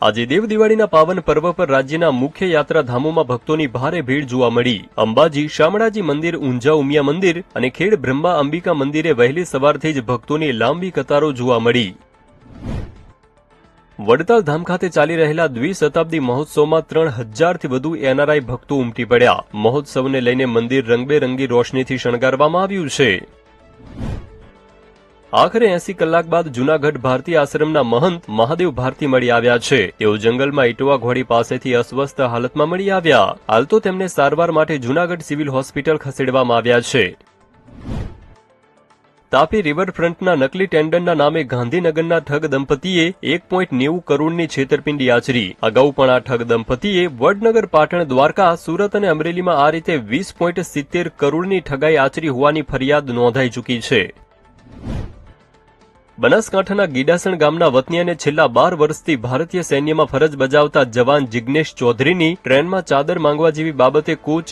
આજે દેવ દિવાળીના પાવન પર્વ પર રાજ્યના મુખ્ય યાત્રાધામોમાં ભક્તોની ભારે ભીડ જોવા મળી। અંબાજી, શામળાજી મંદિર, ઊંઝા ઉમિયા મંદિર અને ખેડ બ્રહ્મા અંબિકા મંદિરે વહેલી સવારથી જ ભક્તોની લાંબી કતારો જોવા મળી। વડતાલ ધામ ખાતે ચાલી રહેલા દ્વિશતાબ્દી મહોત્સવમાં 3000થી વધુ એનઆરઆઈ ભક્તો ઉમટી પડ્યા। મહોત્સવને લઈને મંદિર રંગબેરંગી રોશનીથી શણગારવામાં આવ્યું છે। આખરે 80 કલાક બાદ જૂનાગઢ ભારતી આશ્રમના મહંત મહાદેવ ભારતી મળી આવ્યા છે। તેઓ જંગલમાં ઇટવા ઘોડી પાસેથી અસ્વસ્થ હાલતમાં મળી આવ્યા। હાલ તો તેમને સારવાર માટે જૂનાગઢ સિવિલ હોસ્પિટલ ખસેડવામાં આવ્યા છે। તાપી રિવરફ્રન્ટના નકલી ટેન્ડરના નામે ગાંધીનગરના ઠગ દંપતીએ 1.90 કરોડની છેતરપિંડી આચરી। અગાઉ પણ આ ઠગ દંપતીએ વડનગર, પાટણ, દ્વારકા, સુરત અને અમરેલીમાં આ રીતે 20.70 કરોડની ઠગાઈ આચરી હોવાની ફરિયાદ નોંધાઈ ચૂકી છે। બનાસકાંઠાના ગીડાસણ ગામના વતની અને છેલ્લા 12 વર્ષથી ભારતીય સૈન્યમાં ફરજ બજાવતા જવાન જિગ્નેશ ચૌધરીની ટ્રેનમાં ચાદર માંગવા જેવી બાબતે કોચ